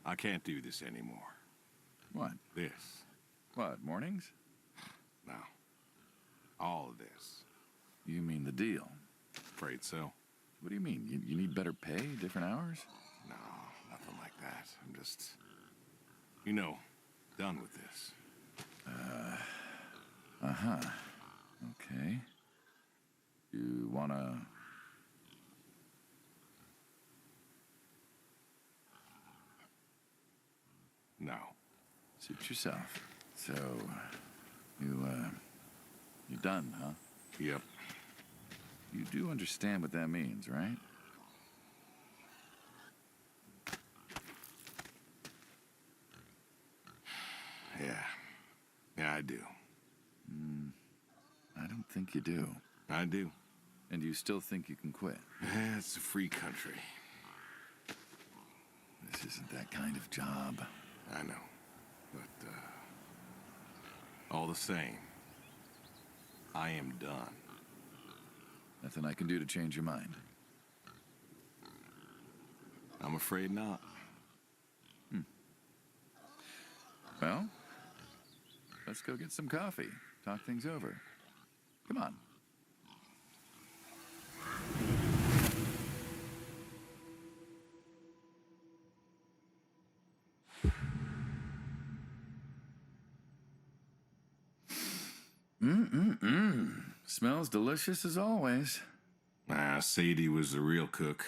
I can't do this anymore. What? This. What, mornings? No. All of this. You mean the deal? Afraid so. What do you mean? You need better pay, different hours? No, nothing like that. I'm just, done with this. Okay. You wanna... No. Suit yourself. So, you're done, huh? Yep. You do understand what that means, right? Yeah, I do. I don't think you do. I do. And you still think you can quit? It's a free country. This isn't that kind of job. I know. But, all the same, I am done. Nothing I can do to change your mind. I'm afraid not. Well, let's go get some coffee. Talk things over. Come on. Smells delicious as always. Sadie was the real cook.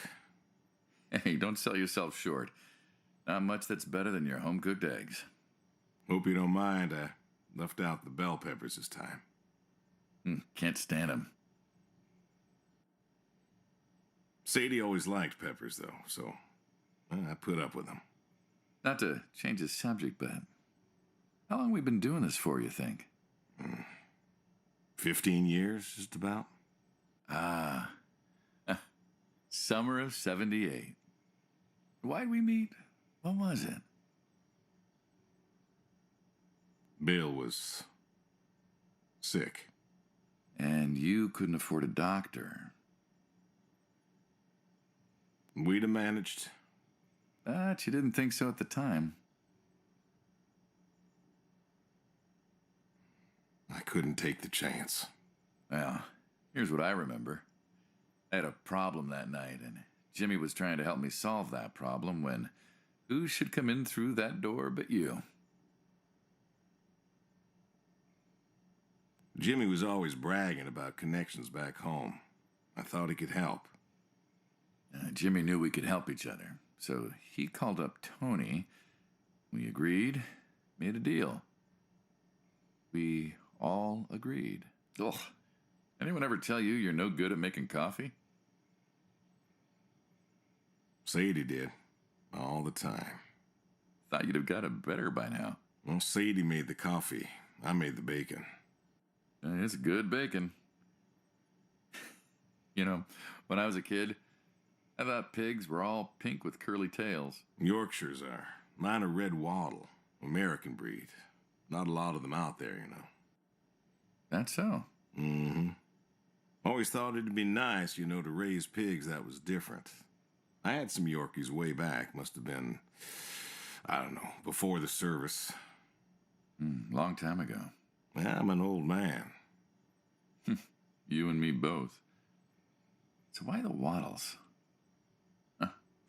Hey, don't sell yourself short. Not much that's better than your home-cooked eggs. Hope you don't mind, I left out the bell peppers this time. Can't stand them. Sadie always liked peppers, though, so I put up with them. Not to change the subject, but how long we been doing this for, you think? 15 years, just about. Summer of 78. Why'd we meet? What was it? Bill was sick. And you couldn't afford a doctor. We'd have managed. But you didn't think so at the time. I couldn't take the chance. Well, here's what I remember. I had a problem that night, and Jimmy was trying to help me solve that problem when who should come in through that door but you? Jimmy was always bragging about connections back home. I thought he could help. Jimmy knew we could help each other, so he called up Tony. We agreed, made a deal. We all agreed. Ugh. Anyone ever tell you you're no good at making coffee? Sadie did. All the time. Thought you'd have got it better by now. Well, Sadie made the coffee. I made the bacon. It's good bacon. When I was a kid, I thought pigs were all pink with curly tails. Yorkshires are. Mine are red wattle. American breed. Not a lot of them out there, That's so. Mm-hmm. Always thought it'd be nice, to raise pigs that was different. I had some Yorkies way back. Must have been, I don't know, before the service. Long time ago. Yeah, I'm an old man. You and me both. So why the Waddles?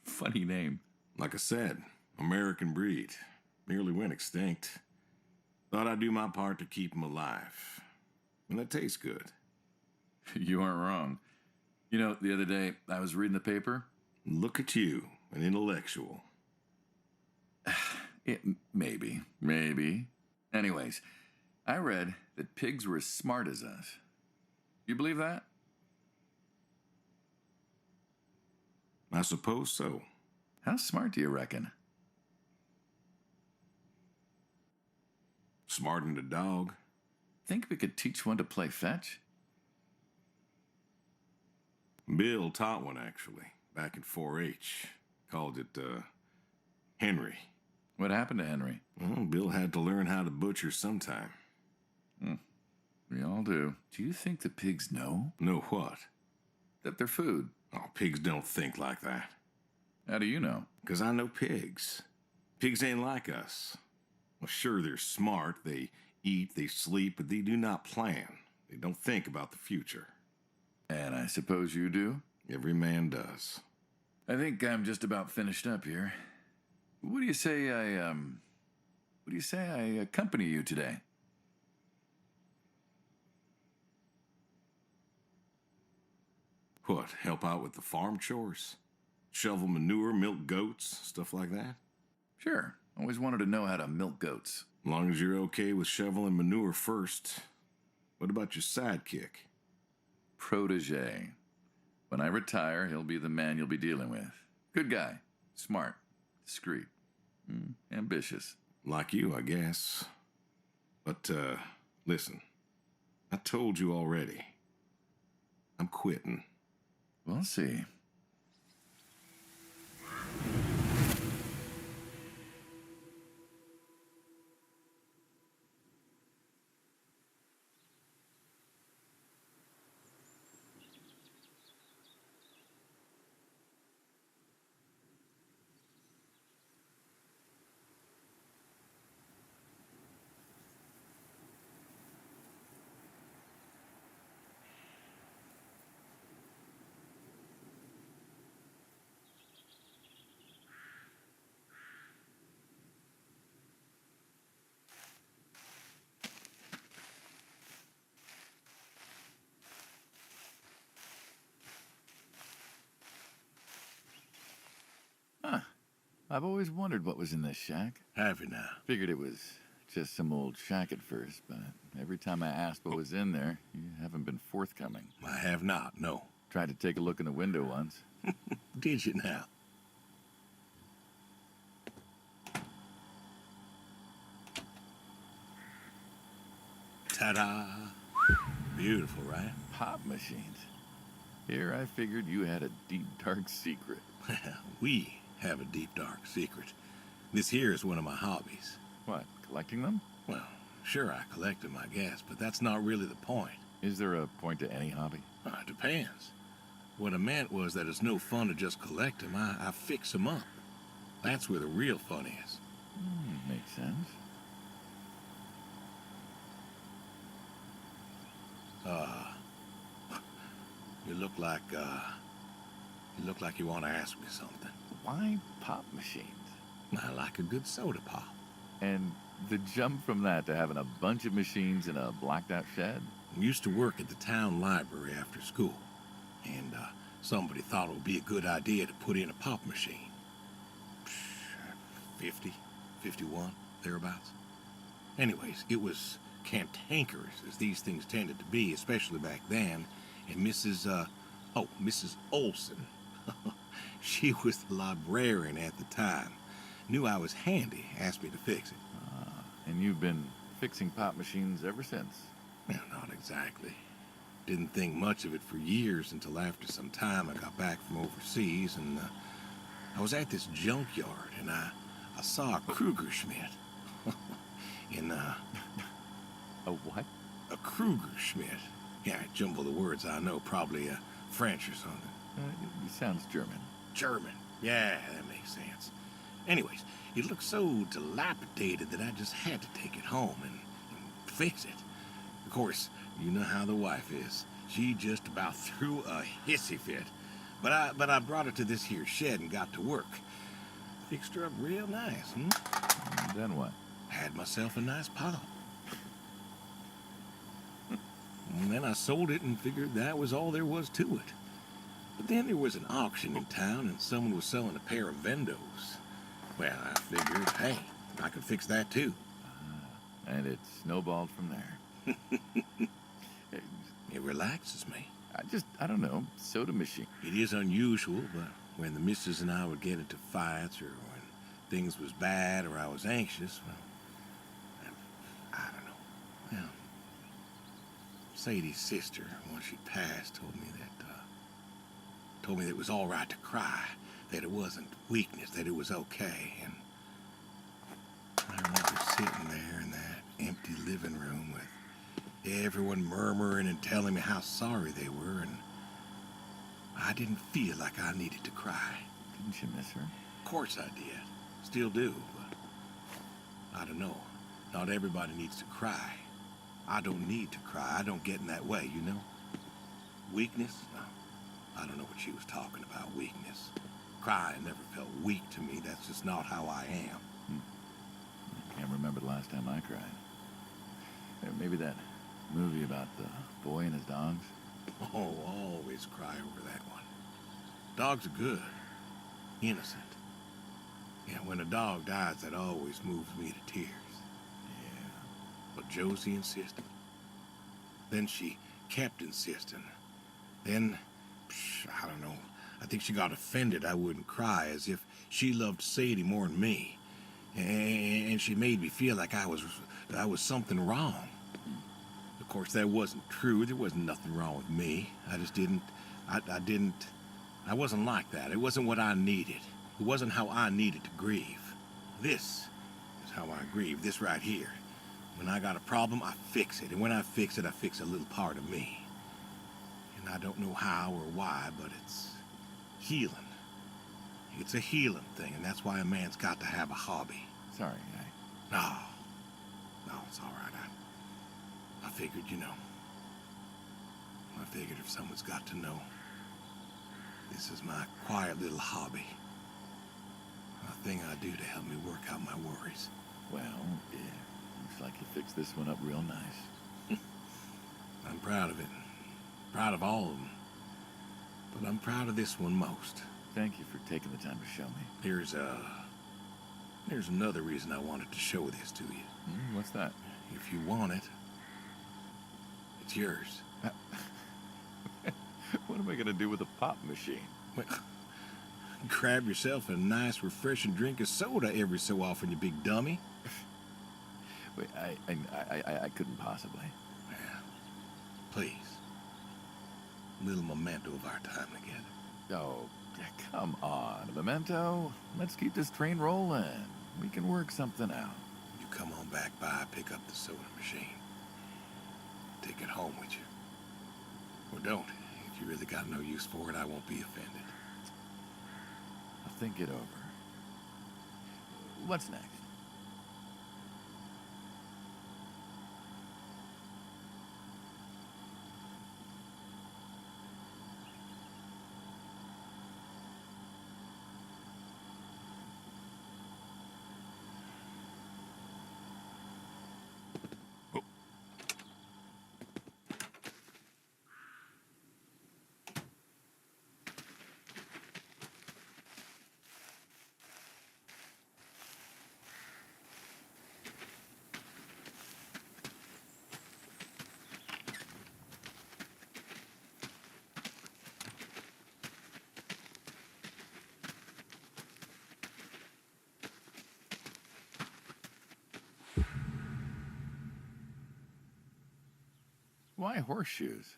Funny name. Like I said, American breed. Nearly went extinct. Thought I'd do my part to keep them alive. And that tastes good. You aren't wrong. The other day, I was reading the paper. Look at you, an intellectual. Maybe. Anyways, I read that pigs were as smart as us. You believe that? I suppose so. How smart do you reckon? Smarter than a dog. Think we could teach one to play fetch? Bill taught one, actually, back in 4-H. Called it, Henry. What happened to Henry? Well, Bill had to learn how to butcher sometime. We all do. Do you think the pigs know? Know what? That they're food. Oh, pigs don't think like that. How do you know? 'Cause I know pigs. Pigs ain't like us. Well, sure, they're smart. They eat, they sleep, but they do not plan. They don't think about the future. And I suppose you do? Every man does. I think I'm just about finished up here. What do you say I accompany you today? What, help out with the farm chores? Shovel manure, milk goats, stuff like that? Sure. Always wanted to know how to milk goats. As long as you're okay with shoveling manure first. What about your sidekick? Protege. When I retire, he'll be the man you'll be dealing with. Good guy. Smart. Discreet. Ambitious. Like you, I guess. But, listen. I told you already. I'm quitting. We'll see. I've always wondered what was in this shack. Have you now? Figured it was just some old shack at first, but every time I asked what was in there, you haven't been forthcoming. I have not, no. Tried to take a look in the window once. Did you now? Ta-da! Beautiful, right? Pop machines. Here I figured you had a deep, dark secret. We have a deep, dark secret. This here is one of my hobbies. What, collecting them? Well, sure, I collect them, I guess, but that's not really the point. Is there a point to any hobby? It depends. What I meant was that it's no fun to just collect them. I fix them up. That's where the real fun is. Makes sense. You look like you want to ask me something. Why pop machines? I like a good soda pop. And the jump from that to having a bunch of machines in a blacked out shed? I used to work at the town library after school, and somebody thought it would be a good idea to put in a pop machine. 50, 51, thereabouts. Anyways, it was cantankerous, as these things tended to be, especially back then, and Mrs. Olson. She was the librarian at the time. Knew I was handy, asked me to fix it. And you've been fixing pop machines ever since? Well, not exactly. Didn't think much of it for years until after some time I got back from overseas, and I was at this junkyard, and I saw a Krugerschmidt. A what? A Krugerschmidt. Yeah, I jumble the words, I know, probably French or something. It sounds German. German. Yeah, that makes sense. Anyways, it looked so dilapidated that I just had to take it home and fix it. Of course, you know how the wife is. She just about threw a hissy fit. But I brought her to this here shed and got to work. Fixed her up real nice, And then what? Had myself a nice pop. And then I sold it and figured that was all there was to it. But then there was an auction in town and someone was selling a pair of Vendos. Well, I figured, hey, I could fix that too. And it snowballed from there. It relaxes me. I don't know, soda machine. It is unusual, but when the missus and I would get into fights or when things was bad or I was anxious, well, I don't know. Well, Sadie's sister, when she passed, told me that it was all right to cry, that it wasn't weakness, that it was okay. And I remember sitting there in that empty living room with everyone murmuring and telling me how sorry they were, and I didn't feel like I needed to cry. Didn't you miss her? Of course I did. Still do, but I don't know. Not everybody needs to cry. I don't need to cry. I don't get in that way, you know? Weakness? No. I don't know what she was talking about, weakness. Crying never felt weak to me. That's just not how I am. I can't remember the last time I cried. Maybe that movie about the boy and his dogs. Oh, always cry over that one. Dogs are good. Innocent. Yeah, when a dog dies, that always moves me to tears. Yeah. But Josie insisted. Then she kept insisting. Then, I don't know. I think she got offended I wouldn't cry, as if she loved Sadie more than me. And she made me feel like I was something wrong. Of course, that wasn't true. There wasn't nothing wrong with me. I just didn't, I wasn't like that. It wasn't what I needed. It wasn't how I needed to grieve. This is how I grieve, this right here. When I got a problem, I fix it. And when I fix it, I fix a little part of me. And I don't know how or why, but it's healing. It's a healing thing, and that's why a man's got to have a hobby. Sorry, No, it's all right. I figured, you know. I figured if someone's got to know, this is my quiet little hobby. A thing I do to help me work out my worries. Well, yeah. Looks like you fixed this one up real nice. I'm proud of it. Proud of all of them. But I'm proud of this one most. Thank you for taking the time to show me. There's another reason I wanted to show this to you. What's that? If you want it, it's yours. What am I going to do with a pop machine? Well, grab yourself a nice, refreshing drink of soda every so often, you big dummy. Wait, I couldn't possibly. Yeah. Please. A little memento of our time together. Oh, come on, a memento. Let's keep this train rolling. We can work something out. You come on back by, pick up the soda machine. Take it home with you. Or don't. If you really got no use for it, I won't be offended. I'll think it over. What's next? Why horseshoes?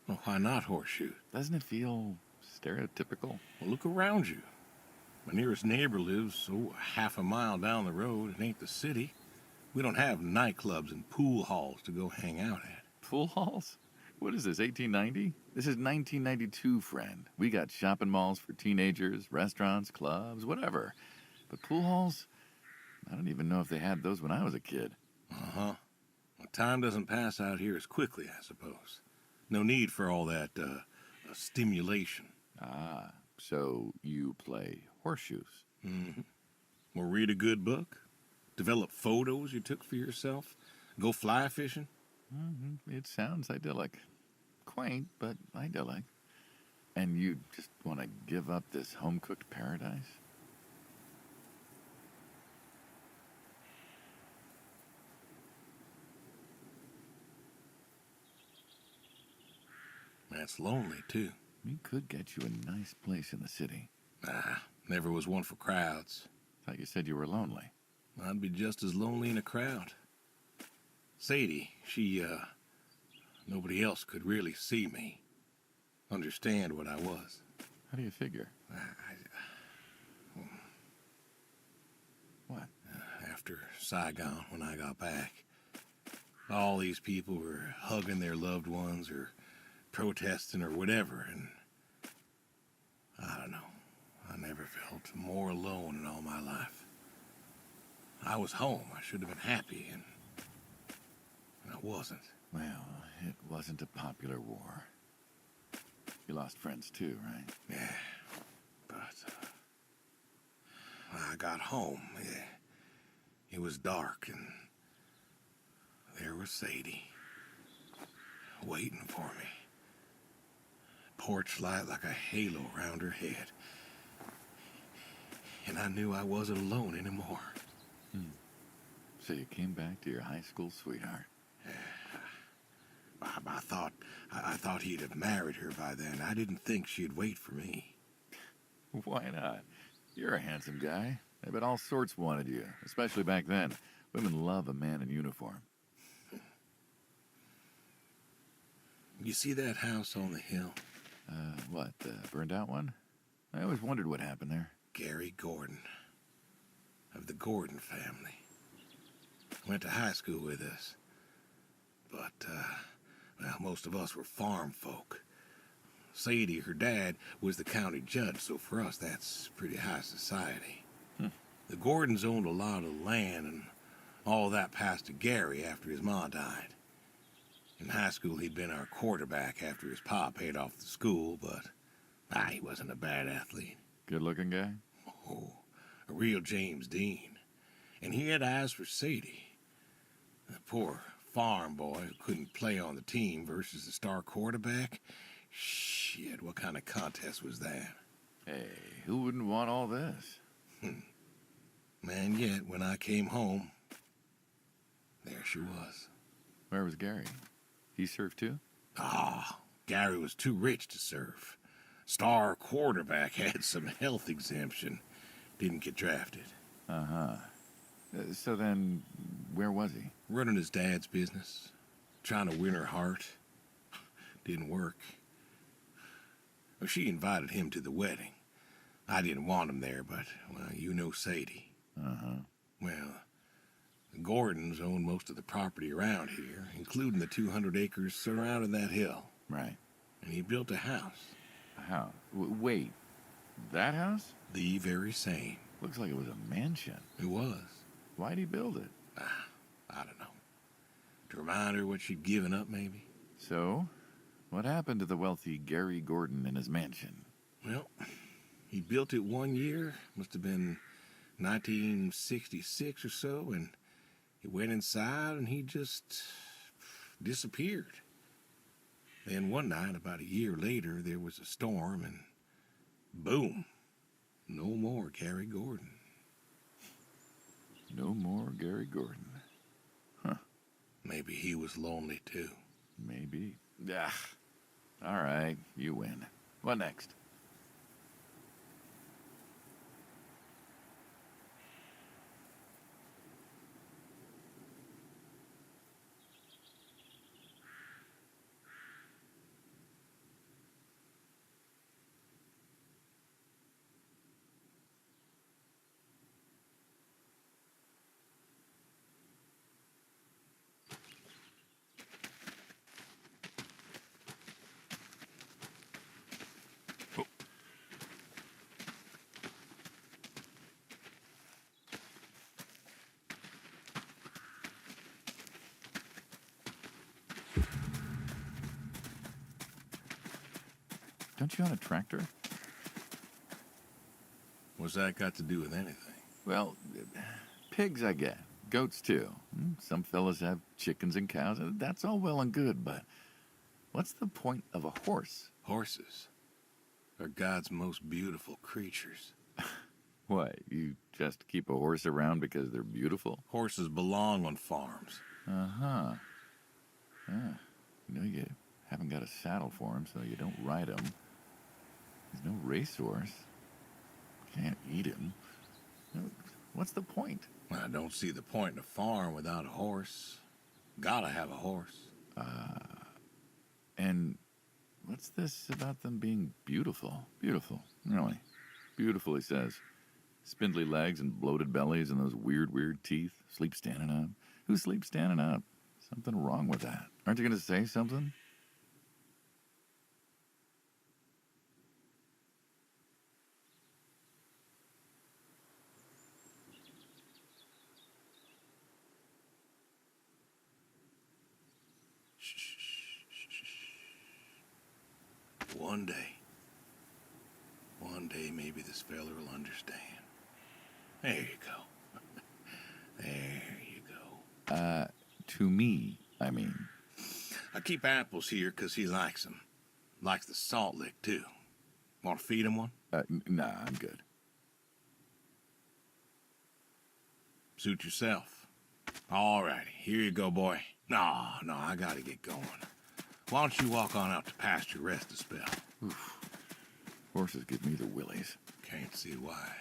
Well, why not horseshoes? Doesn't it feel stereotypical? Well, look around you. My nearest neighbor lives, half a mile down the road. It ain't the city. We don't have nightclubs and pool halls to go hang out at. Pool halls? What is this, 1890? This is 1992, friend. We got shopping malls for teenagers, restaurants, clubs, whatever. But pool halls? I don't even know if they had those when I was a kid. Uh-huh. Well, time doesn't pass out here as quickly, I suppose. No need for all that, stimulation. Ah, so you play horseshoes. Mm-hmm. Or read a good book. Develop photos you took for yourself. Go fly fishing. It sounds idyllic. Quaint, but idyllic. And you just want to give up this home-cooked paradise? That's lonely, too. We could get you a nice place in the city. Never was one for crowds. Thought you said you were lonely. I'd be just as lonely in a crowd. Sadie, nobody else could really see me, understand what I was. How do you figure? What? After Saigon, when I got back, all these people were hugging their loved ones or protesting or whatever, and I don't know. I never felt felt more alone in all my life. I was home. I should have been happy, and I wasn't. Well, it wasn't a popular war. You lost friends too, right? Yeah, but when I got home, it was dark, and there was Sadie, waiting for me. Porch light like a halo around her head. And I knew I wasn't alone anymore. So you came back to your high school sweetheart. I thought he'd have married her by then. I didn't think she'd wait for me. Why not? You're a handsome guy. I bet all sorts wanted you, especially back then. Women love a man in uniform. You see that house on the hill? What, the burned out one? I always wondered what happened there. Gary Gordon, of the Gordon family. Went to high school with us. But, well, most of us were farm folk. Sadie, her dad, was the county judge, so for us that's pretty high society. The Gordons owned a lot of land, and all that passed to Gary after his ma died. In high school, he'd been our quarterback after his pa paid off the school, but he wasn't a bad athlete. Good-looking guy? Oh, a real James Dean. And he had eyes for Sadie. The poor farm boy who couldn't play on the team versus the star quarterback. Shit, what kind of contest was that? Hey, who wouldn't want all this? Man, yet when I came home, there she was. Where was Gary? He surfed too? Gary was too rich to surf. Star quarterback had some health exemption. Didn't get drafted. So then, where was he? Running his dad's business. Trying to win her heart. Didn't work. Well, she invited him to the wedding. I didn't want him there, but, well, you know Sadie. Well, the Gordons own most of the property around here, including the 200 acres surrounding that hill. Right. And he built a house. A house? Wait, that house? The very same. Looks like it was a mansion. It was. Why'd he build it? I don't know. To remind her what she'd given up, maybe? So, what happened to the wealthy Gary Gordon in his mansion? Well, he built it one year. Must have been 1966 or so, and he went inside and he just disappeared. Then one night, about a year later, there was a storm and boom, no more Gary Gordon. No more Gary Gordon. Huh. Maybe he was lonely too. Maybe. All right, you win. What next? Don't you own a tractor? What's that got to do with anything? Well, pigs I get. Goats too. Some fellas have chickens and cows. That's all well and good, but what's the point of a horse? Horses are God's most beautiful creatures. What, you just keep a horse around because they're beautiful? Horses belong on farms. Yeah. You haven't got a saddle for him, so you don't ride him. He's no racehorse. Can't eat him. What's the point? I don't see the point in a farm without a horse. Gotta have a horse. And what's this about them being beautiful? Beautiful, really. Beautiful, he says. Spindly legs and bloated bellies and those weird teeth. Sleep standing up. Who sleeps standing up? Something wrong with that. Aren't you going to say something? One day maybe this fella will understand. There you go. There you go. To me, I mean. I keep apples here 'cause he likes them. Likes the salt lick, too. Want to feed him one? Nah, I'm good. Suit yourself. All righty, here you go, boy. No, I gotta get going. Why don't you walk on out to pasture, rest a spell? Oof. Horses give me the willies. Can't see why.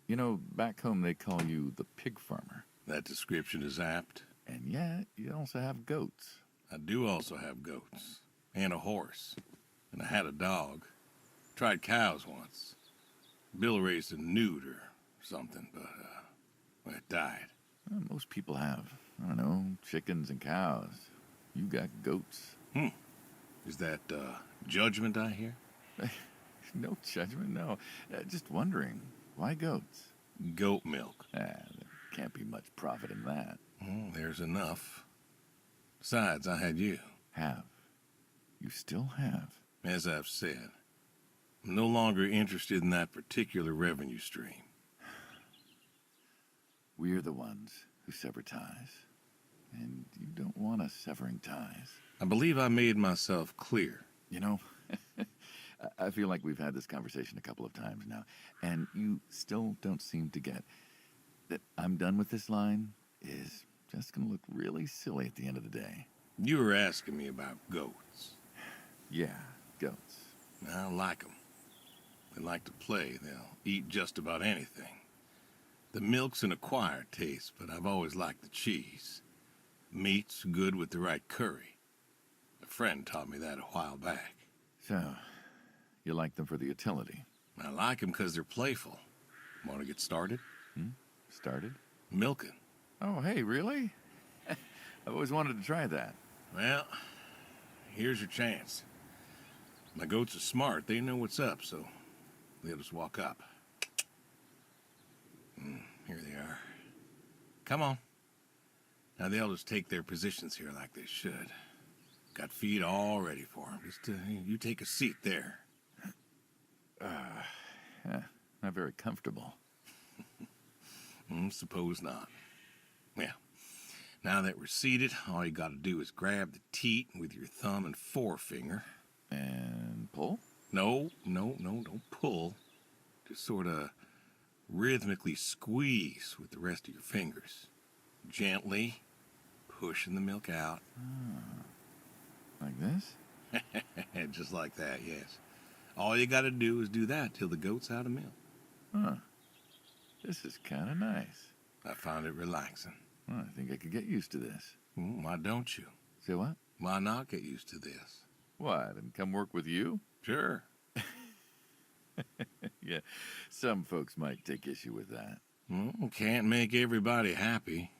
You know, back home they call you the pig farmer. That description is apt. And yet, you also have goats. I do also have goats. And a horse. And I had a dog. Tried cows once. Bill raised a newt or something, but, well, it died. Well, most people have, I don't know, chickens and cows. You got goats. Is that, judgment I hear? No judgment, no. Just wondering, why goats? Goat milk. There can't be much profit in that. There's enough. Besides, I had you. Have. You still have. As I've said, I'm no longer interested in that particular revenue stream. We're the ones who sever ties. And you don't want us severing ties. I believe I made myself clear. You know, I feel like we've had this conversation a couple of times now, and you still don't seem to get that I'm done with this line is just going to look really silly at the end of the day. You were asking me about goats. Yeah, goats. I like them. They like to play. They'll eat just about anything. The milk's an acquired taste, but I've always liked the cheese. Meat's good with the right curry. A friend taught me that a while back. So, you like them for the utility? I like them because they're playful. Want to get started? Started? Milking. Oh, hey, really? I've always wanted to try that. Well, here's your chance. My goats are smart. They know what's up, so they'll just walk up. Here they are. Come on. Now they'll just take their positions here like they should. Got feed all ready for them. Just you take a seat there. Not very comfortable. Suppose not. Well, now that we're seated, all you gotta do is grab the teat with your thumb and forefinger. And pull? No, don't pull. Just sort of rhythmically squeeze with the rest of your fingers. Gently pushing the milk out. Like this? Just like that, yes. All you gotta do is do that till the goat's out of milk. Huh. This is kind of nice. I find it relaxing. Well, I think I could get used to this. Why don't you? Say what? Why not get used to this? What, and come work with you? Sure. Yeah, some folks might take issue with that. Can't make everybody happy.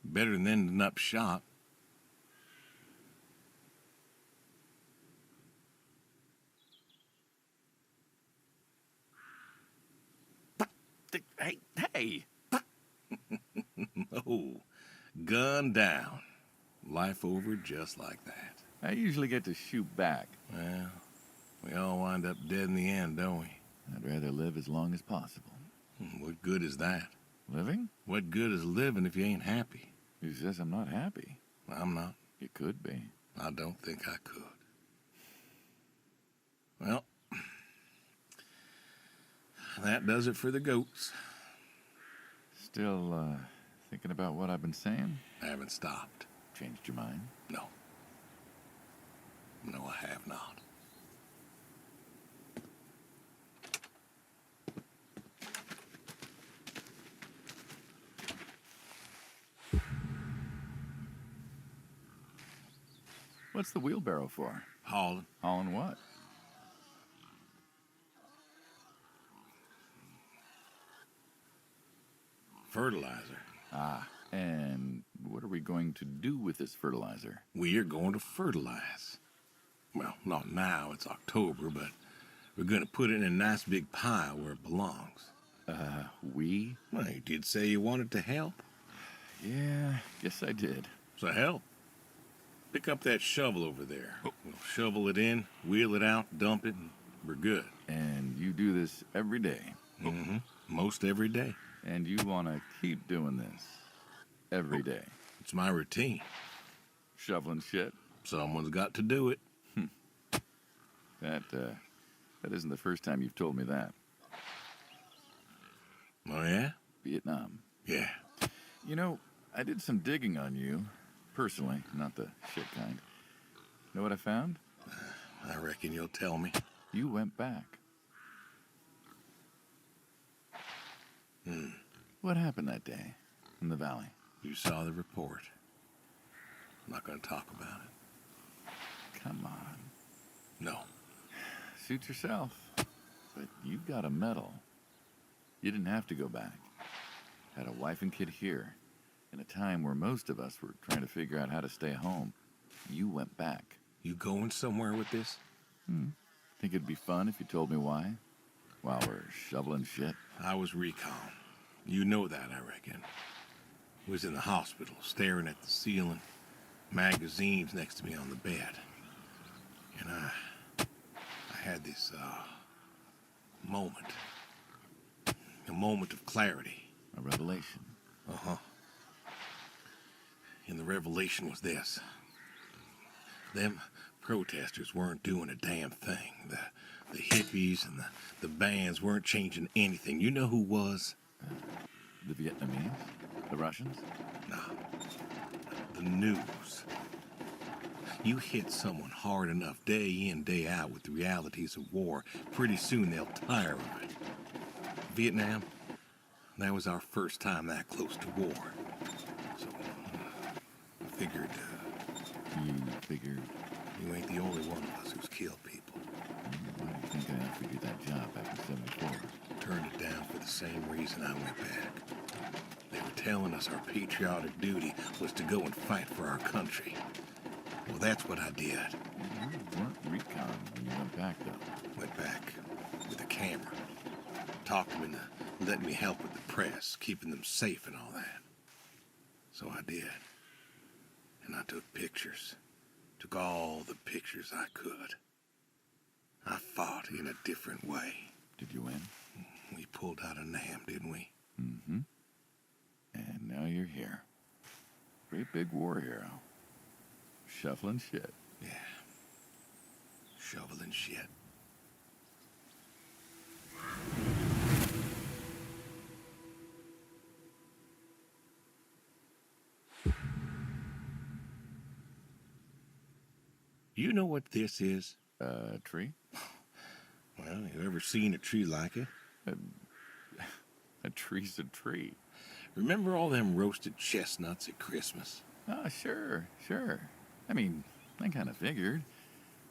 Better than ending up shot. Hey! Oh, gun down. Life over just like that. I usually get to shoot back. Well, we all wind up dead in the end, don't we? I'd rather live as long as possible. What good is that? Living? What good is living if you ain't happy? Who says I'm not happy? I'm not. You could be. I don't think I could. Well, that does it for the goats. Still, thinking about what I've been saying? I haven't stopped. Changed your mind? No. No, I have not. What's the wheelbarrow for? Hauling. Hauling what? Fertilizer. Ah, and what are we going to do with this fertilizer? We are going to fertilize. Well, not now, it's October, but we're going to put it in a nice big pile where it belongs. We? Well, you did say you wanted to help. Yeah, guess I did. So help. Pick up that shovel over there. We'll shovel it in, wheel it out, dump it, and we're good. And you do this every day? Mm-hmm. Most every day. And you want to keep doing this every day? It's my routine. Shoveling shit? Someone's got to do it. That isn't the first time you've told me that. Oh, yeah? Vietnam. Yeah. You know, I did some digging on you, personally, not the shit kind. Know what I found? I reckon you'll tell me. You went back. What happened that day in the valley? You saw the report. I'm not going to talk about it. Come on. No. Suit yourself. But you got a medal. You didn't have to go back. Had a wife and kid here. In a time where most of us were trying to figure out how to stay home. You went back. You going somewhere with this? Think it'd be fun if you told me why? While we're shoveling shit? I was recon. You know that, I reckon. Was in the hospital, staring at the ceiling, magazines next to me on the bed. And I had this, moment. A moment of clarity. A revelation. Uh-huh. And the revelation was this. Them protesters weren't doing a damn thing. The hippies and the bands weren't changing anything. You know who was? The Vietnamese? The Russians? Nah. The news. You hit someone hard enough day in, day out with the realities of war, pretty soon they'll tire of it. Vietnam, that was our first time that close to war. So, I figured, You figured? you ain't the only one of us who's killed people. Why do you think I offered you that job back in '74? Turned it down for the same reason I went back. They were telling us our patriotic duty was to go and fight for our country. Well, that's what I did. You weren't recon when you went back, though. Went back with a camera. Talked them into letting me help with the press, keeping them safe and all that. So I did. And I took pictures. Took all the pictures I could. I fought in a different way. Did you win? We pulled out a Nam, didn't we? Mm-hmm. And now you're here. Great big war hero. Shuffling shit. Yeah. Shoveling shit. You know what this is? Tree? Well, you ever seen a tree like it? A tree's a tree. Remember all them roasted chestnuts at Christmas? Oh, sure. I mean, I kind of figured.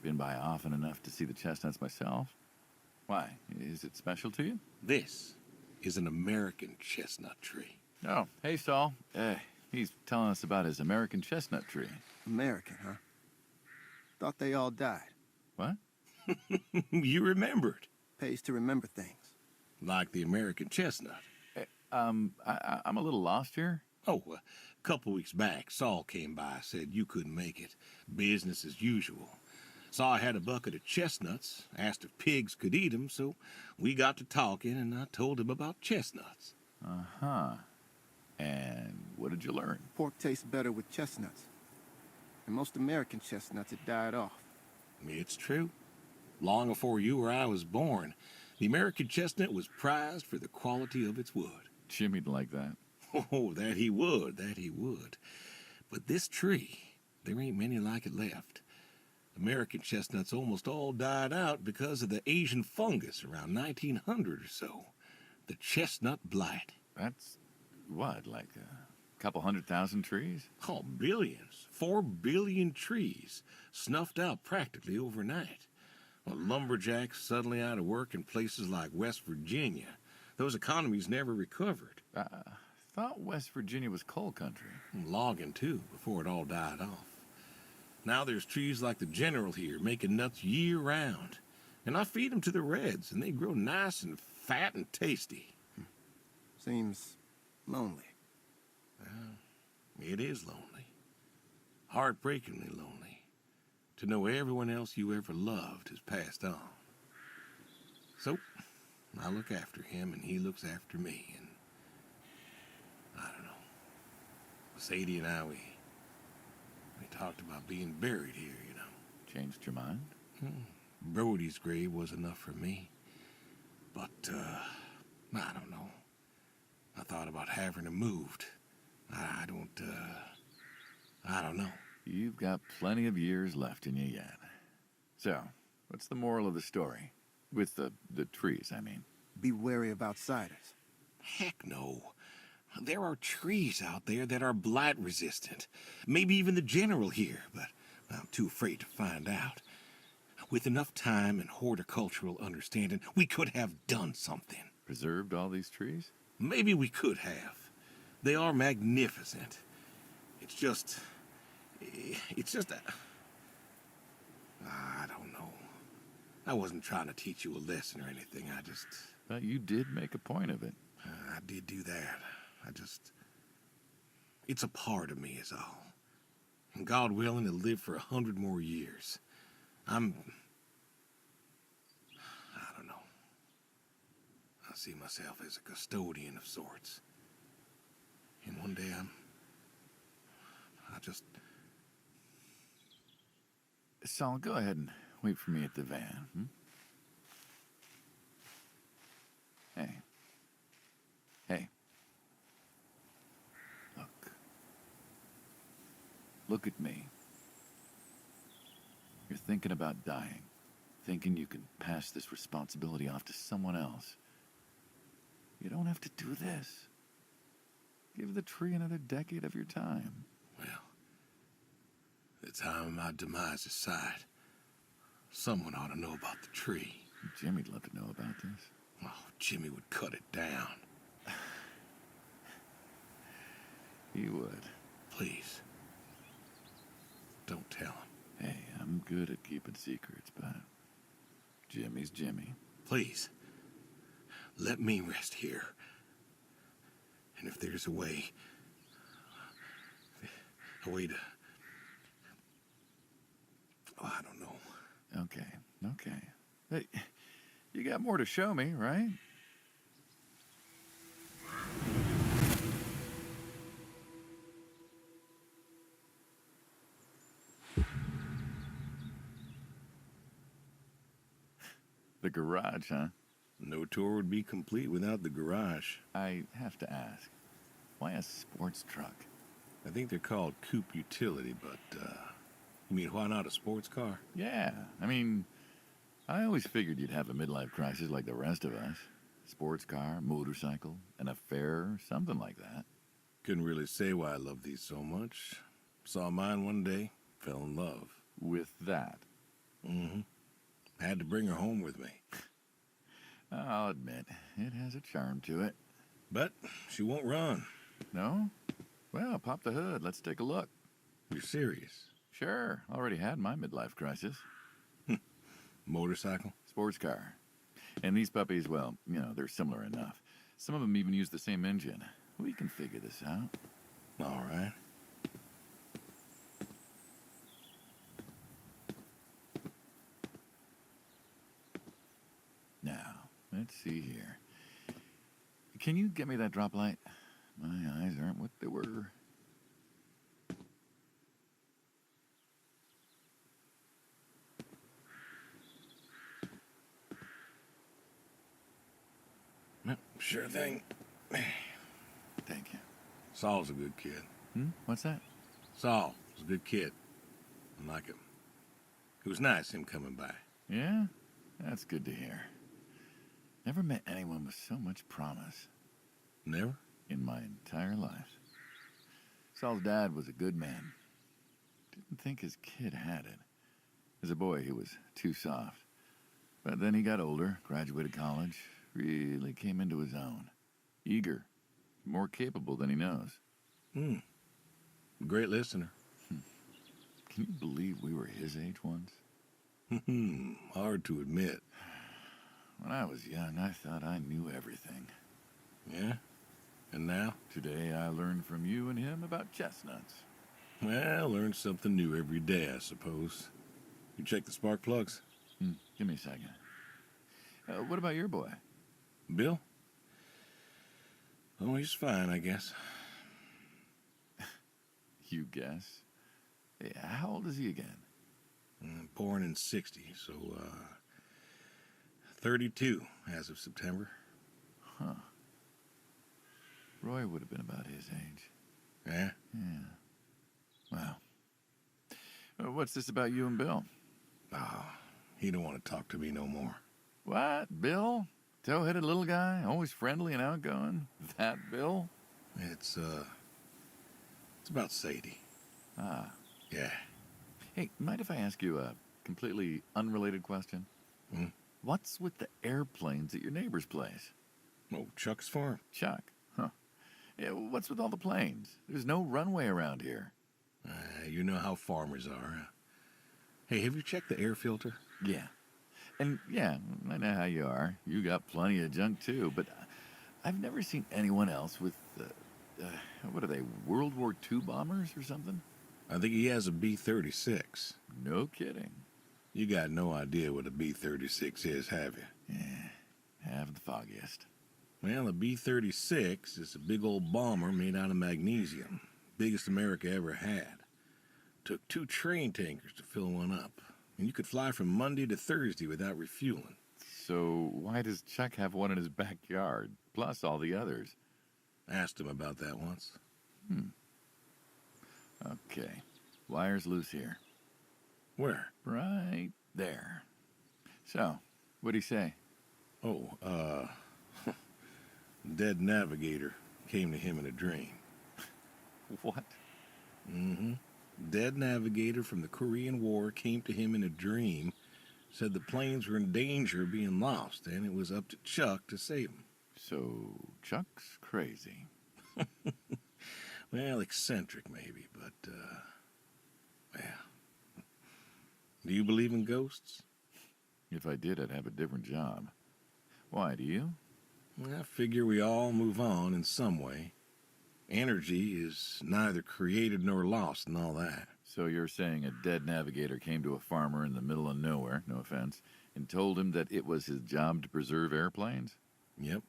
Been by often enough to see the chestnuts myself. Why? Is it special to you? This is an American chestnut tree. Oh, hey, Saul. He's telling us about his American chestnut tree. American, huh? Thought they all died. What? You remembered. Pays to remember things. Like the American chestnut. I'm a little lost here. Oh, a couple weeks back, Saul came by, said you couldn't make it. Business as usual. Saw I had a bucket of chestnuts, asked if pigs could eat them, so we got to talking, and I told him about chestnuts. Uh-huh. And what did you learn? Pork tastes better with chestnuts. And most American chestnuts had died off. It's true. Long before you or I was born, the American chestnut was prized for the quality of its wood. Jimmy'd like that. Oh, that he would, that he would. But this tree, there ain't many like it left. American chestnuts almost all died out because of the Asian fungus around 1900 or so. The chestnut blight. That's, what, like a couple 100,000 trees? Oh, billions. 4 billion trees snuffed out practically overnight. Well, lumberjacks suddenly out of work in places like West Virginia. Those economies never recovered. I thought West Virginia was coal country. Logging, too, before it all died off. Now there's trees like the General here making nuts year-round. And I feed them to the reds, and they grow nice and fat and tasty. Seems lonely. It is lonely. Heartbreakingly lonely. To know everyone else you ever loved has passed on. So, I look after him, and he looks after me, and I don't know. Sadie and I, we talked about being buried here, you know. Changed your mind? Brody's grave was enough for me. But, I don't know. I thought about having him moved. I don't know. You've got plenty of years left in you yet. So, what's the moral of the story? With the trees, I mean. Be wary of outsiders. Heck no. There are trees out there that are blight resistant. Maybe even the General here, but I'm too afraid to find out. With enough time and horticultural understanding, we could have done something. Preserved all these trees? Maybe we could have. They are magnificent. It's just I don't know. I wasn't trying to teach you a lesson or anything. But you did make a point of it. I did do that. It's a part of me is all. And God willing, to live for 100 more years. I don't know. I see myself as a custodian of sorts. And one day Saul, go ahead and wait for me at the van. Hey. Look at me. You're thinking about dying. Thinking you can pass this responsibility off to someone else. You don't have to do this. Give the tree another decade of your time. well, the time of my demise is sight. Someone ought to know about the tree. Jimmy'd love to know about this. Oh, Jimmy would cut it down. He would. Please. Don't tell him. Hey, I'm good at keeping secrets, but Jimmy's Jimmy. Please. Let me rest here. And if there's a way to... Oh, I don't know. Okay. Hey, you got more to show me, right? The garage, huh? No tour would be complete without the garage. I have to ask, why a sports truck? I think they're called coupe utility, but, you mean why not a sports car? Yeah, I mean, I always figured you'd have a midlife crisis like the rest of us. Sports car, motorcycle, an affair, something like that. Couldn't really say why I love these so much. Saw mine one day, fell in love. With that? Mm-hmm. Had to bring her home with me. I'll admit, it has a charm to it. But she won't run. No? Well, pop the hood. Let's take a look. You're serious? Sure. Already had my midlife crisis. Motorcycle? Sports car. And these puppies, well, you know, they're similar enough. Some of them even use the same engine. We can figure this out. All right. Now, let's see here. Can you get me that drop light? My eyes aren't what they were. Sure thing. Thank you. Saul's a good kid. What's that? Saul was a good kid. I like him. It was nice him coming by. Yeah? That's good to hear. Never met anyone with so much promise. Never? In my entire life. Saul's dad was a good man. Didn't think his kid had it. As a boy, he was too soft. But then he got older, graduated college, really came into his own. Eager, more capable than he knows. Great listener. Can you believe we were his age once? Hard to admit. When I was young, I thought I knew everything. Yeah? And now? Today, I learned from you and him about chestnuts. Well, learn something new every day, I suppose. You check the spark plugs? Give me a second. What about your boy? Bill? Oh, he's fine, I guess. You guess? Hey, how old is he again? Born in 60, so, 32 as of September. Huh. Roy would have been about his age. Yeah? Yeah. Wow. What's this about you and Bill? Oh, he don't want to talk to me no more. What? Bill? Tow-headed little guy, always friendly and outgoing? That Bill? It's about Sadie. Ah. Yeah. Hey, mind if I ask you a completely unrelated question? What's with the airplanes at your neighbor's place? Oh, Chuck's farm. Chuck? Huh. Yeah, what's with all the planes? There's no runway around here. You know how farmers are. Hey, have you checked the air filter? Yeah. And yeah, I know how you are. You got plenty of junk too, but I've never seen anyone else with, what are they, World War II bombers or something? I think he has a B-36. No kidding. You got no idea what a B-36 is, have you? Yeah, have the foggiest. Well, a B-36 is a big old bomber made out of magnesium. Biggest America ever had. Took 2 train tankers to fill one up. And you could fly from Monday to Thursday without refueling. So why does Chuck have one in his backyard, plus all the others? Asked him about that once. Okay. Wire's loose here. Where? Right there. So, what'd he say? Oh, dead navigator came to him in a dream. What? Dead navigator from the Korean War came to him in a dream, said the planes were in danger of being lost, and it was up to Chuck to save them. So, Chuck's crazy. Well, eccentric maybe, but, well. Do you believe in ghosts? If I did, I'd have a different job. Why, do you? I figure we all move on in some way. Energy is neither created nor lost and all that. So you're saying a dead navigator came to a farmer in the middle of nowhere, no offense, and told him that it was his job to preserve airplanes? Yep.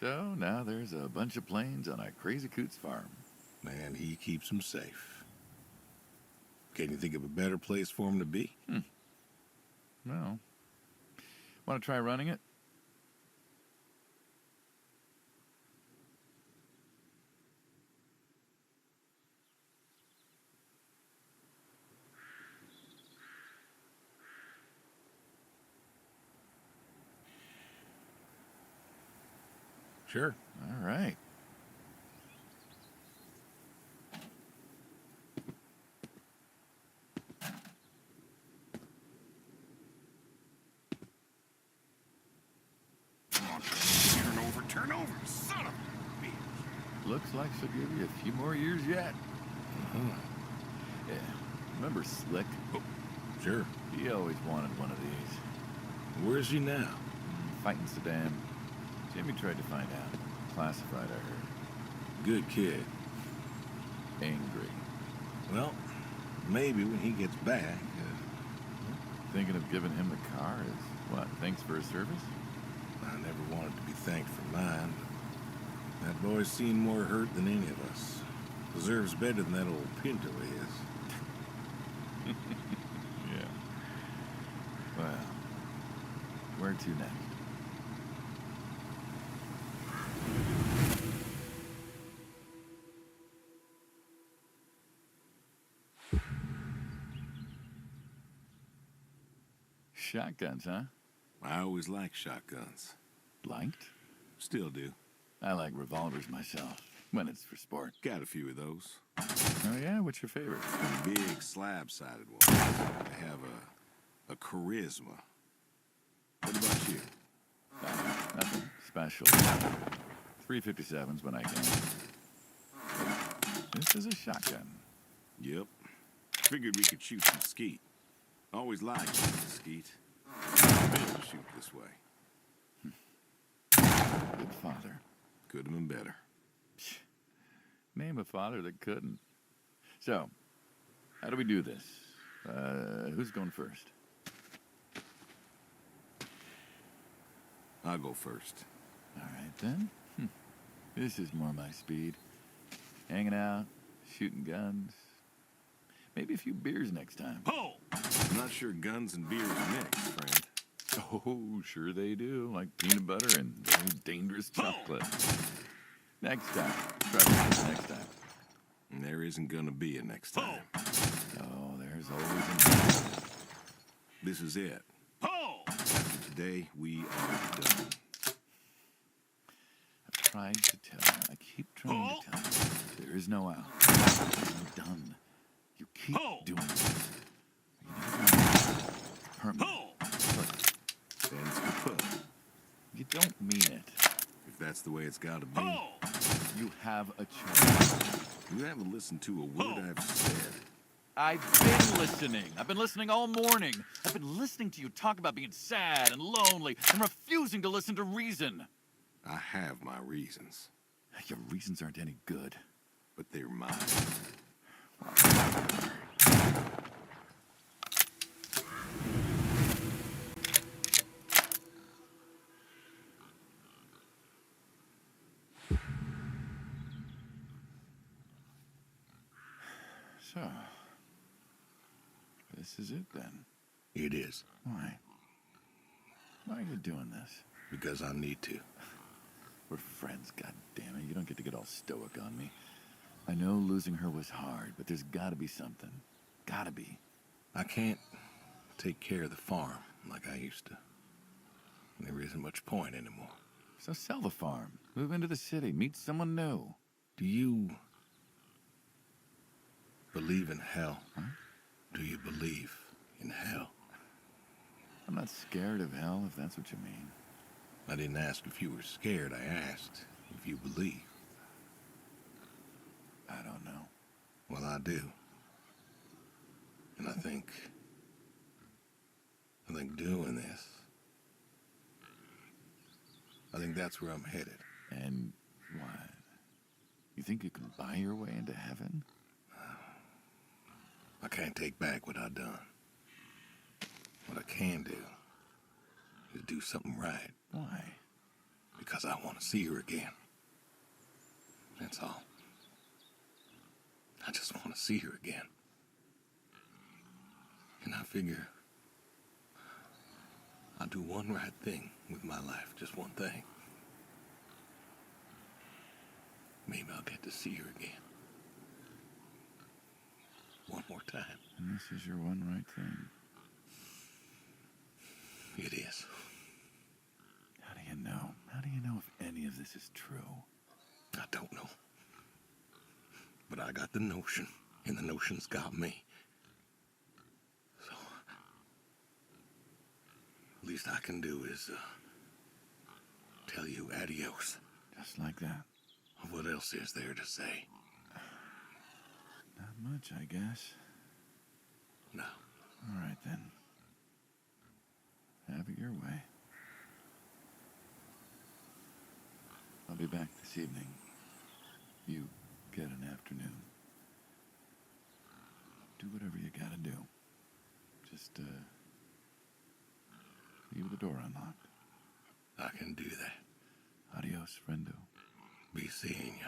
So now there's a bunch of planes on a crazy coot's farm. And he keeps them safe. Can you think of a better place for him to be? Well, want to try running it? Sure. All right. Turn over, son of a bitch. Looks like she'll give you a few more years yet. Yeah. Remember Slick? Oh, sure. He always wanted one of these. Where's he now? Fighting Saddam. Jimmy tried to find out. Classified, I heard. Good kid. Angry. Well, maybe when he gets back. Thinking of giving him the car is, what, thanks for his service? I never wanted to be thanked for mine, but That boy's seen more hurt than any of us. Deserves better than that old Pinto is. Yeah. Well, where to next? Shotguns, huh? I always liked shotguns. Liked? Still do. I like revolvers myself, when it's for sport. Got a few of those. Oh yeah? What's your favorite? Big slab-sided ones. They have a charisma. What about you? Nothing special. 357s when I can. This is a shotgun. Yep. Figured we could shoot some skeet. Always liked shooting skeet. Failed to shoot this way. Good father. Could have been better. Name a father that couldn't. So, how do we do this? Who's going first? I'll go first. All right, then. This is more my speed. Hanging out, shooting guns. Maybe a few beers next time. Oh! I'm not sure guns and beers mix, friend. Oh, sure they do. Like peanut butter and very dangerous chocolate. Next time. Trust me, next time. And there isn't gonna be a next time. Oh, there's always a... This is it. After today, we are done. I've tried to tell you. I keep trying to tell you. There is no out. I'm done. You keep doing this. It's permanent. That's kaput. You don't mean it. If that's the way it's gotta be. You have a choice. You haven't listened to a word I've said. I've been listening. I've been listening all morning. I've been listening to you talk about being sad and lonely and refusing to listen to reason. I have my reasons, Your reasons aren't any good. but they're mine. So, this is it then. It is. Why? Why are you doing this? Because I need to. We're friends, goddammit. You don't get to get all stoic on me. I know losing her was hard, but there's gotta be something. Gotta be. I can't take care of the farm like I used to. There isn't much point anymore. So sell the farm. Move into the city. Meet someone new. Do you believe in hell? Huh? Do you believe in hell? I'm not scared of hell, if that's what you mean. I didn't ask if you were scared. I asked if you believe. I don't know. Well, I do. And I think doing this, I think that's where I'm headed. And what? You think you can buy your way into heaven? I can't take back what I've done. What I can do is do something right. Why? Because I want to see her again. That's all. I just want to see her again. And I figure I'll do one right thing with my life, just one thing. Maybe I'll get to see her again. One more time. And this is your one right thing. It is. How do you know? How do you know if any of this is true? I don't know. But I got the notion, and the notion's got me. So, least I can do is tell you adios. Just like that. What else is there to say? Not much, I guess. No. All right, then. Have it your way. I'll be back this evening. You get an afternoon. Do whatever you gotta do. Just, leave the door unlocked. I can do that. Adios, friendo. Be seeing ya.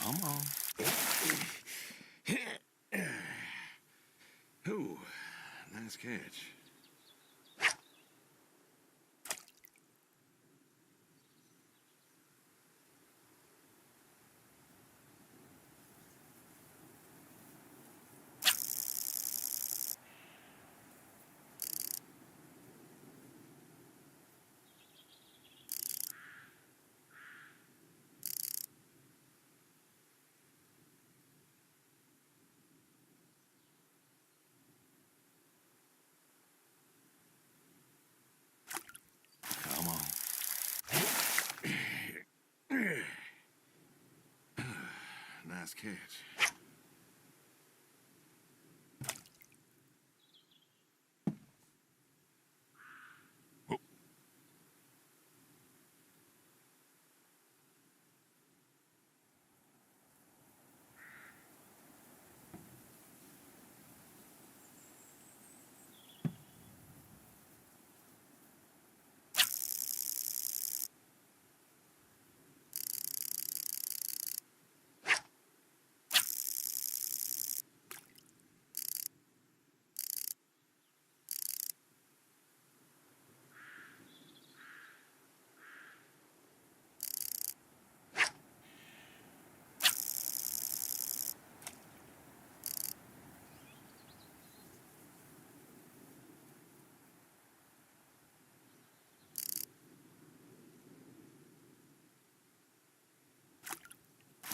Come on. Ooh, nice catch. Come on. Nice catch. Oh.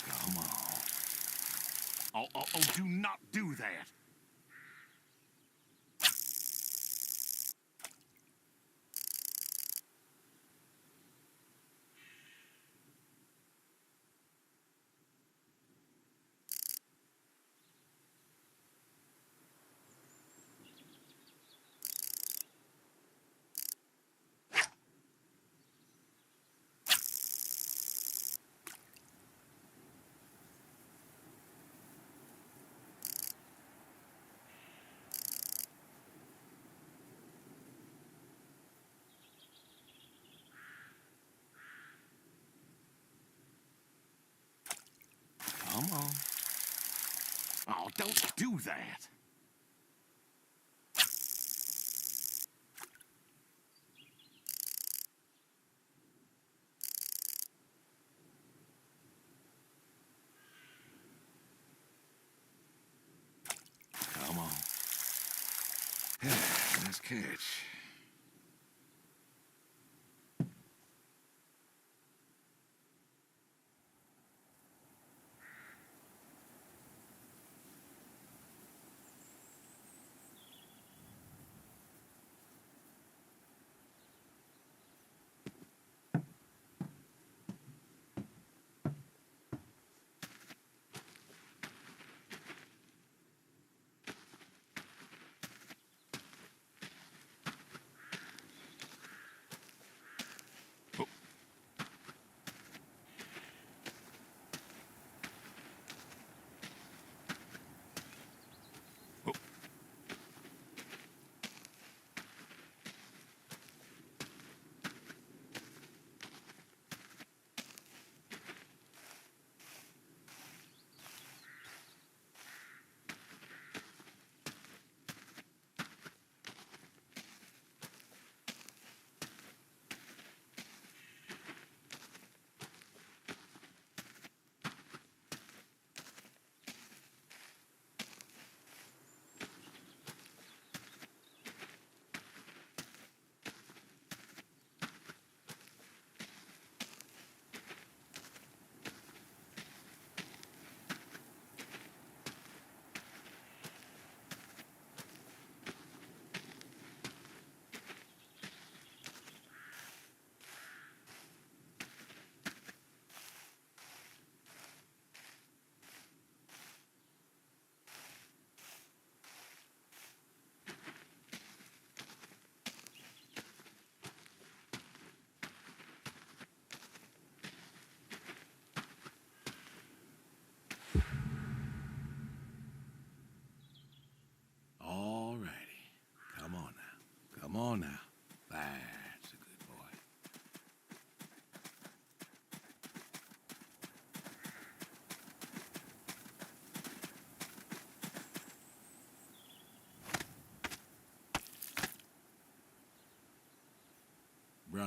Come on. Oh, do not do that. Come on. Oh, don't do that. Come on. Nice catch.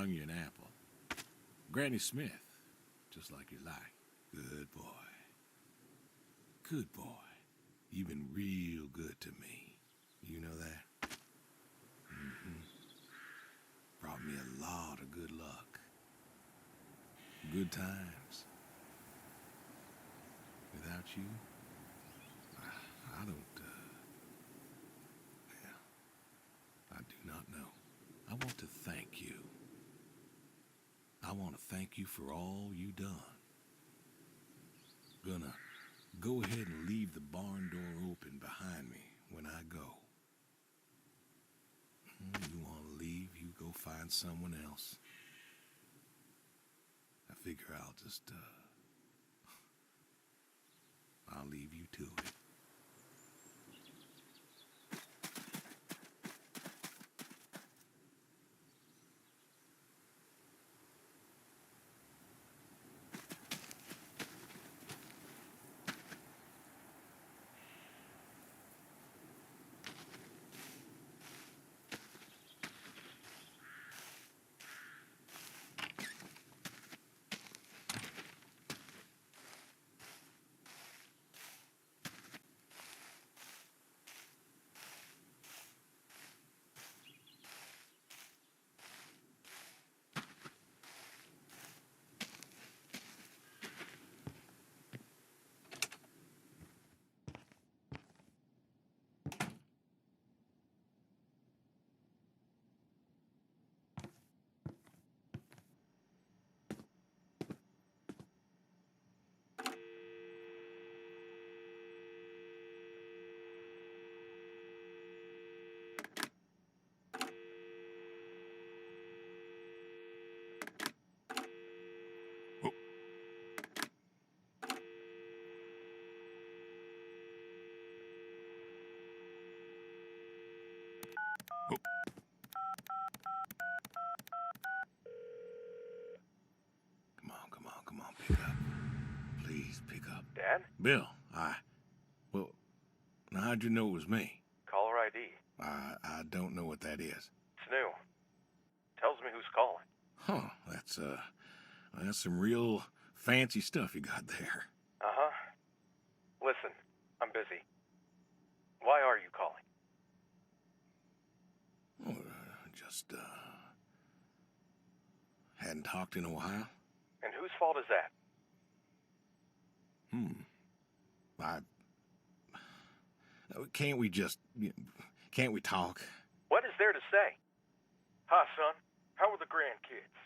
brung you an apple. Granny Smith, just like you like. Good boy. Good boy. You've been real good to me. You know that? Brought me a lot of good luck. Good times. Without you, I don't, I do not know. I want to thank you. I want to thank you for all you done. Gonna go ahead and leave the barn door open behind me when I go. You want to leave, you go find someone else. I figure I'll leave you to it. Come on, pick up. Please pick up. Dad? Bill, well, now how'd you know it was me? Caller ID. I don't know what that is. It's new. Tells me who's calling. Huh, that's some real fancy stuff you got there. Uh-huh. Listen, I'm busy. Why are you calling? Oh, just, hadn't talked in a while. And whose fault is that? Can't we talk? What is there to say? Hi, son. How are the grandkids?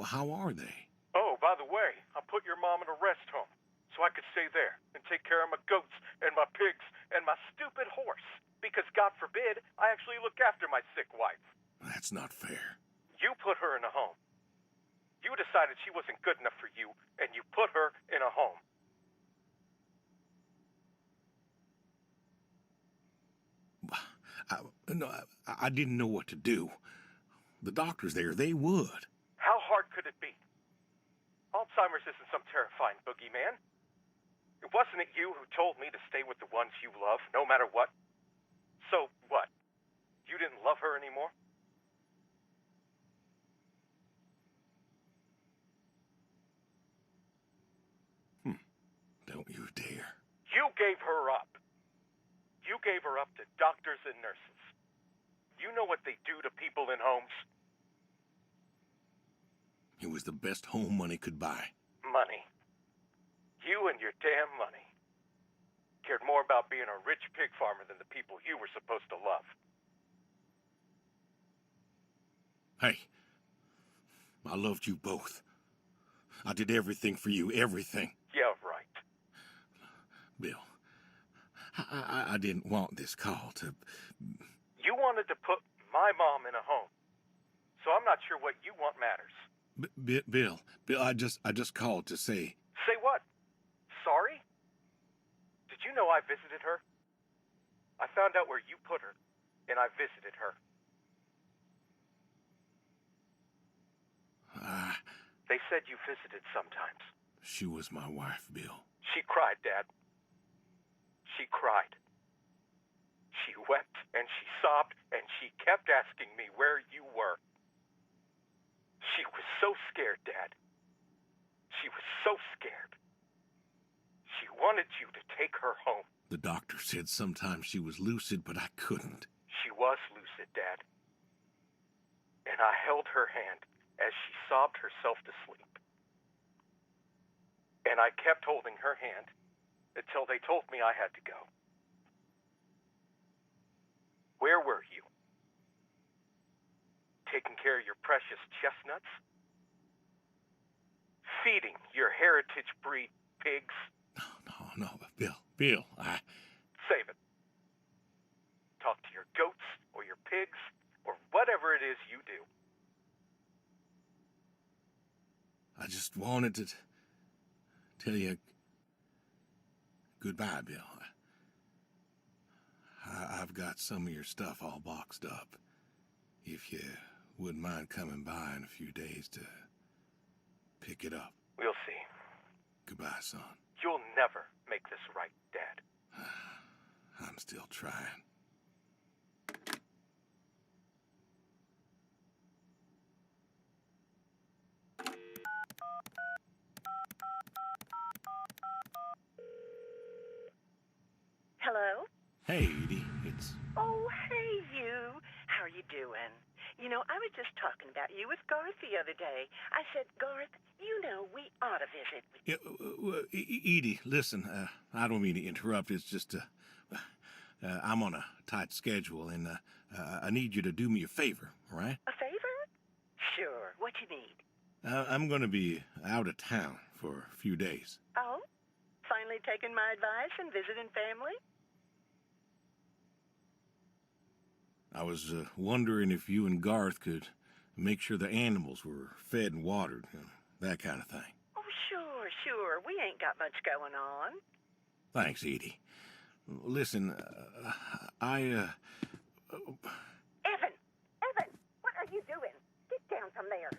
How are they? Oh, by the way, I put your mom in a rest home so I could stay there and take care of my goats and my pigs and my stupid horse. Because God forbid, I actually look after my sick wife. That's not fair. You put her in a home. You decided she wasn't good enough for you, and you put her in a home. I didn't know what to do. The doctors there, they would. How hard could it be? Alzheimer's isn't some terrifying boogeyman. Wasn't it you who told me to stay with the ones you love, no matter what? So what? You didn't love her anymore? Don't you dare. You gave her up. You gave her up to doctors and nurses. You know what they do to people in homes? It was the best home money could buy. Money. You and your damn money. Cared more about being a rich pig farmer than the people you were supposed to love. Hey, I loved you both. I did everything for you, everything. Yeah, right. Bill, I didn't want this call to... You wanted to put my mom in a home. So I'm not sure what you want matters. Bill, I just called to say... Say what? Sorry? Did you know I visited her? I found out where you put her, and I visited her. They said you visited sometimes. She was my wife, Bill. She cried, Dad. She cried. She wept, and she sobbed, and she kept asking me where you were. She was so scared, Dad. She was so scared. She wanted you to take her home. The doctor said sometimes she was lucid, but I couldn't. She was lucid, Dad. And I held her hand as she sobbed herself to sleep. And I kept holding her hand until they told me I had to go. Where were you? Taking care of your precious chestnuts? Feeding your heritage breed pigs? No, Bill, Save it. Talk to your goats or your pigs or whatever it is you do. I just wanted to tell you goodbye, Bill. I've got some of your stuff all boxed up. If you wouldn't mind coming by in a few days to pick it up. We'll see. Goodbye, son. You'll never make this right, Dad. I'm still trying. Hello? Hey, Edie, it's... Oh, hey, you. How are you doing? You know, I was just talking about you with Garth the other day. I said, Garth, you know, we ought to visit. Edie, listen, I don't mean to interrupt. It's just, I'm on a tight schedule, and I need you to do me a favor, all right? A favor? Sure. What you need? I'm going to be out of town for a few days. Oh? Finally taking my advice and visiting family? I was wondering if you and Garth could make sure the animals were fed and watered, that kind of thing. Oh, sure. We ain't got much going on. Thanks, Edie. Listen, Evan, what are you doing? Get down from there.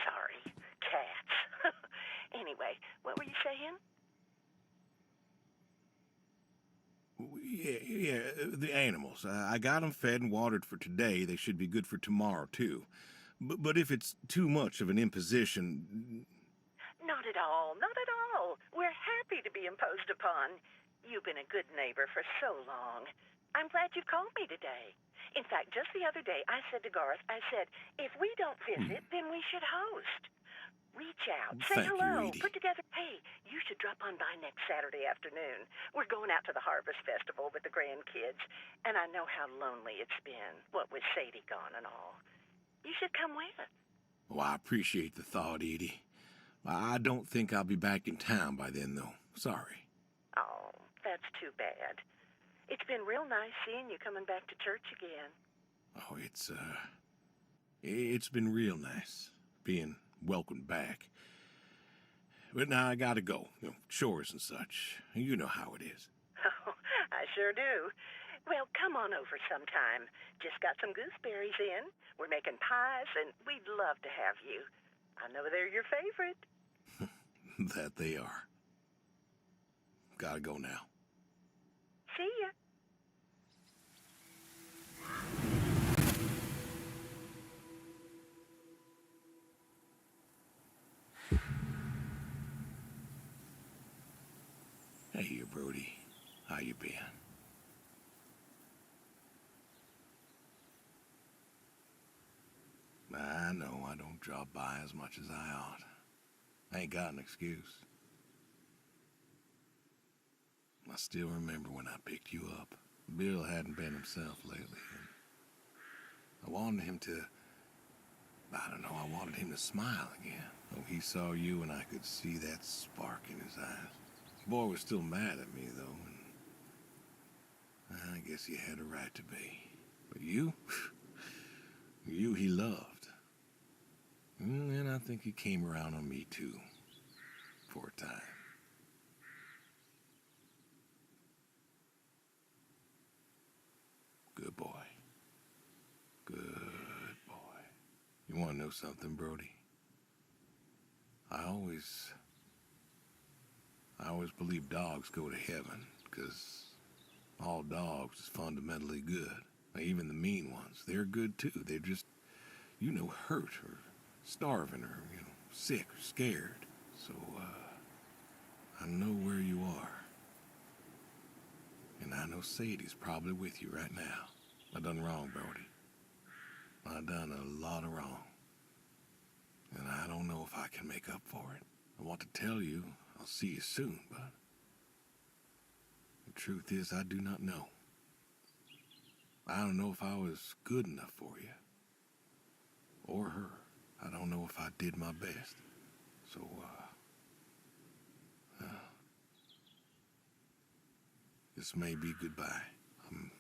Sorry, cats. Anyway, what were you saying? Yeah, the animals. I got them fed and watered for today. They should be good for tomorrow, too. But if it's too much of an imposition... Not at all. We're happy to be imposed upon. You've been a good neighbor for so long. I'm glad you called me today. In fact, just the other day, I said to Garth, if we don't visit, then we should host. Reach out, say Thank you, hello, Edie. put together, hey, you should drop on by next Saturday afternoon. We're going out to the Harvest Festival with the grandkids, and I know how lonely it's been, what with Sadie gone and all. You should come with us. Well, I appreciate the thought, Edie. I don't think I'll be back in town by then, though. Sorry. Oh, that's too bad. It's been real nice seeing you coming back to church again. Oh, it's been real nice being welcomed back. But now I gotta go. Chores and such. You know how it is. Oh, I sure do. Well, come on over sometime. Just got some gooseberries in. We're making pies, and we'd love to have you. I know they're your favorite. That they are. Gotta go now. See ya. Hey, here, Brody. How you been? I know I don't drop by as much as I ought. I ain't got an excuse. I still remember when I picked you up. Bill hadn't been himself lately. And I wanted him to... I wanted him to smile again. Oh, he saw you and I could see that spark in his eyes. The boy was still mad at me, though, and I guess he had a right to be. But you? You he loved. And I think he came around on me, too. For a time. Good boy. Good boy. You want to know something, Brody? I always believe dogs go to heaven, because all dogs is fundamentally good. Even the mean ones, they're good too. They're just, hurt or starving or, sick or scared. So, I know where you are. And I know Sadie's probably with you right now. I done wrong, Brody. I done a lot of wrong. And I don't know if I can make up for it. I want to tell you I'll see you soon, but the truth is I do not know. I don't know if I was good enough for you. Or her. I don't know if I did my best. So, this may be goodbye. I'm